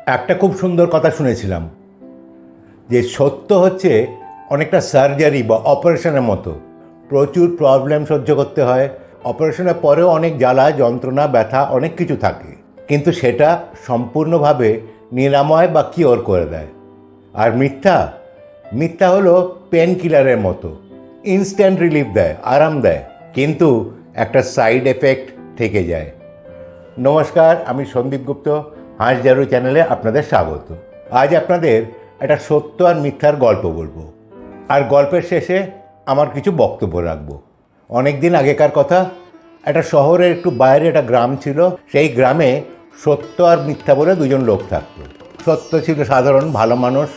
একটা খুব সুন্দর কথা শুনেছিলাম যে সত্য হচ্ছে অনেকটা সার্জারি বা অপারেশনের মতো। প্রচুর প্রবলেম সহ্য করতে হয়, অপারেশনের পরেও অনেক জ্বালা যন্ত্রণা ব্যথা অনেক কিছু থাকে, কিন্তু সেটা সম্পূর্ণভাবে নিরাময় বা কিওর করে দেয়। আর মিথ্যা মিথ্যা হলো পেন কিলারের মতো, ইনস্ট্যান্ট রিলিফ দেয়, আরাম দেয়, কিন্তু একটা সাইড এফেক্ট থেকে যায়। নমস্কার, আমি সন্দীপ গুপ্ত, হাঁস জারু চ্যানেলে আপনাদের স্বাগত। আজ আপনাদের একটা সত্য আর মিথ্যার গল্প বলবো, আর গল্পের শেষে আমার কিছু বক্তব্য রাখবো। অনেক দিন আগেকার কথা, একটা শহরের একটু বাইরে একটা গ্রাম ছিল। সেই গ্রামে সত্য আর মিথ্যা বলে দুজন লোক থাকতো। সত্য ছিল সাধারণ ভালো মানুষ,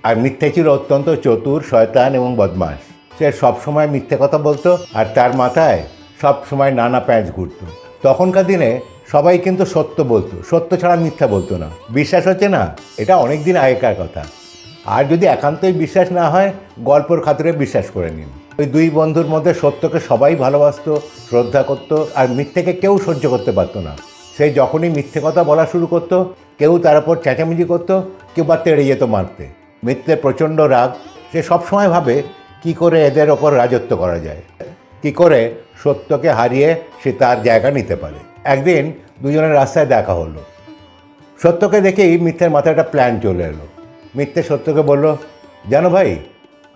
আর মিথ্যা ছিল অত্যন্ত চতুর, শয়তান এবং বদমাশ। সে সবসময় মিথ্যে কথা বলতো, আর তার মাথায় সবসময় নানা প্যাঁচ ঘুরতো। তখনকার দিনে সবাই কিন্তু সত্য বলতো, সত্য ছাড়া মিথ্যা বলতো না। বিশ্বাস হচ্ছে না? এটা অনেক দিন আগেকার কথা। আর যদি একান্তই বিশ্বাস না হয়, গল্পর খাতিরে বিশ্বাস করে নিন। ওই দুই বন্ধুর মধ্যে সত্যকে সবাই ভালোবাসতো, শ্রদ্ধা করতো, আর মিথ্যেকে কেউ সহ্য করতে পারতো না। সেই যখনই মিথ্যে কথা বলা শুরু করতো, কেউ তার উপর চেঁচামেচি করতো, কেউ বা তেড়ে যেত মারতে। মিথ্যে প্রচণ্ড রাগ। সে সবসময় ভাবে কি করে এদের ওপর রাজত্ব করা যায়, কি করে সত্যকে হারিয়ে সে তার জায়গা নিতে পারে। একদিন দুজনের রাস্তায় দেখা হলো। সত্যকে দেখেই মিথ্যের মাথায় একটা প্ল্যান চলে এলো। মিথ্যে সত্যকে বলল, জানো ভাই,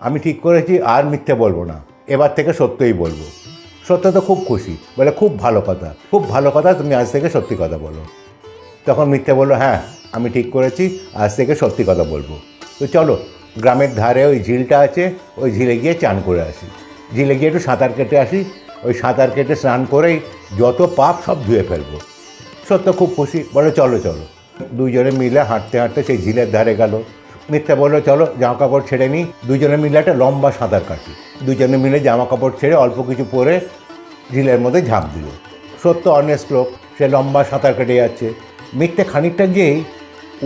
আমি ঠিক করেছি আর মিথ্যে বলবো না, এবার থেকে সত্যই বলবো। সত্য তো খুব খুশি, বলে খুব ভালো কথা, খুব ভালো কথা, তুমি আজ থেকে সত্যি কথা বলো। তখন মিথ্যে বলল, হ্যাঁ আমি ঠিক করেছি, আজ থেকে সত্যি কথা বলবো। তো চলো, গ্রামের ধারে ওই ঝিলটা আছে, ওই ঝিলে গিয়ে চান করে আসি। ঝিলে গিয়ে একটু সাঁতার কেটে আসি, ওই সাঁতার কেটে স্নান করেই যত পাপ সব ধুয়ে ফেলবো। সত্য খুব খুশি, বলে চলো চলো। দুইজনে মিলে হাঁটতে হাঁটতে সেই ঝিলের ধারে গেল। মিথ্যা বললো, চলো জামা কাপড় ছেড়ে নিই। দুজনে মিলে একটা লম্বা সাঁতার কাটি। দুজনে মিলে জামা কাপড় ছেড়ে অল্প কিছু পরে ঝিলের মধ্যে ঝাঁপ দিল। সত্য অনেস্ট লোক, সে লম্বা সাঁতার কেটে যাচ্ছে। মিথ্যে খানিকটা গিয়েই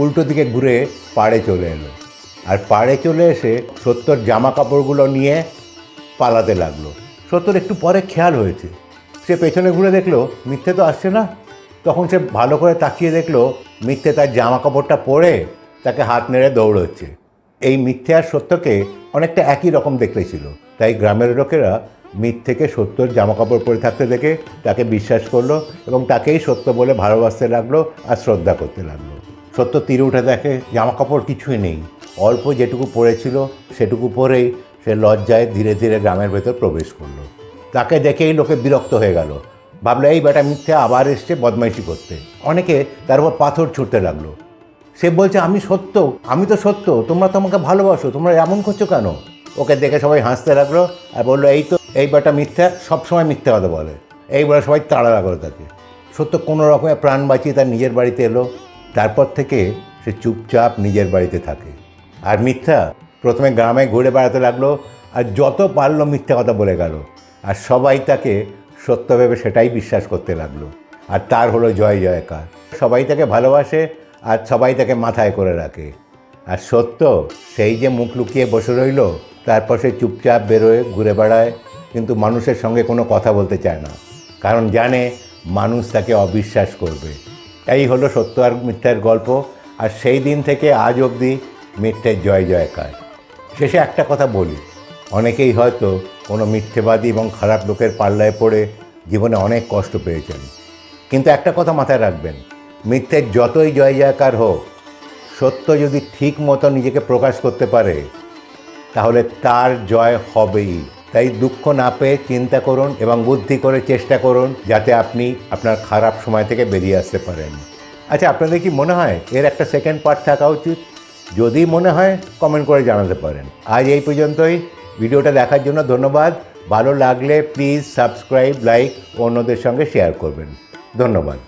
উল্টো দিকে ঘুরে পাড়ে চলে এলো, আর পাড়ে চলে এসে সত্যর জামা কাপড়গুলো নিয়ে পালাতে লাগলো। সত্যর একটু পরে খেয়াল হয়েছে, সে পেছনে ঘুরে দেখলো মিথ্যে তো আসছে না। তখন সে ভালো করে তাকিয়ে দেখলো মিথ্যে তার জামা কাপড়টা পরে তাকে হাত নেড়ে দৌড়চ্ছে। এই মিথ্যে আর সত্যকে অনেকটা একই রকম দেখতে ছিল, তাই গ্রামের লোকেরা মিথ্যেকে সত্যর জামা কাপড় পরে থাকতে দেখে তাকে বিশ্বাস করলো এবং তাকেই সত্য বলে ভালোবাসতে লাগলো আর শ্রদ্ধা করতে লাগলো। সত্য তীরে উঠে দেখে জামা কাপড় কিছুই নেই, অল্প যেটুকু পরেছিল সেটুকু পরেই সে লজ্জায় ধীরে ধীরে গ্রামের ভেতর প্রবেশ করলো। তাকে দেখেই লোকে বিরক্ত হয়ে গেল, ভাবলো এই বেটা মিথ্যে আবার এসছে বদমাইশি করতে। অনেকে তার উপর পাথর ছুটতে লাগলো। সে বলছে, আমি সত্য, আমি তো সত্য, তোমরা তো আমাকে ভালোবাসো, তোমরা এমন করছো কেন? ওকে দেখে সবাই হাসতে লাগলো আর বললো, এই তো এই বেটা মিথ্যা, সবসময় মিথ্যে কথা বলে। এই বলে সবাই তাড়া লাগলো তাকে। সত্য কোনো রকমের প্রাণ বাঁচিয়ে তার নিজের বাড়িতে এলো। তারপর থেকে সে চুপচাপ নিজের বাড়িতে থাকে। আর মিথ্যা প্রথমে গ্রামে ঘুরে বেড়াতে লাগলো, আর যত পারলো মিথ্যা কথা বলে গেল, আর সবাই তাকে সত্য ভেবে সেটাই বিশ্বাস করতে লাগলো। আর তার হলো জয় জয়কার। সবাই তাকে ভালোবাসে আর সবাই তাকে মাথায় করে রাখে। আর সত্য সেই যে মুখ লুকিয়ে বসে রইল, তারপর সে চুপচাপ বেরোয়, ঘুরে বেড়ায়, কিন্তু মানুষের সঙ্গে কোনো কথা বলতে চায় না, কারণ জানে মানুষ তাকে অবিশ্বাস করবে। এই হলো সত্য আর মিথ্যার গল্প। আর সেই দিন থেকে আজ অবধি মিথ্যের জয় জয়কার। শেষে একটা কথা বলি, অনেকেই হয়তো কোনো মিথ্যেবাদী এবং খারাপ লোকের পাল্লায় পড়ে জীবনে অনেক কষ্ট পেয়েছেন, কিন্তু একটা কথা মাথায় রাখবেন, মিথ্যের যতই জয় জয়কার হোক, সত্য যদি ঠিক মতো নিজেকে প্রকাশ করতে পারে তাহলে তার জয় হবেই। তাই দুঃখ না পেয়ে চিন্তা করুন এবং বুদ্ধি করে চেষ্টা করুন যাতে আপনি আপনার খারাপ সময় থেকে বেরিয়ে আসতে পারেন। আচ্ছা, আপনাদের কি মনে হয় এর একটা সেকেন্ড পার্ট থাকা উচিত? যদি মনে হয় কমেন্ট করে জানাতে পারেন। আজ এই পর্যন্তই। ভিডিওটা দেখার জন্য ধন্যবাদ। ভালো লাগলে প্লিজ সাবস্ক্রাইব, লাইক, অন্যদের সঙ্গে শেয়ার করবেন। ধন্যবাদ।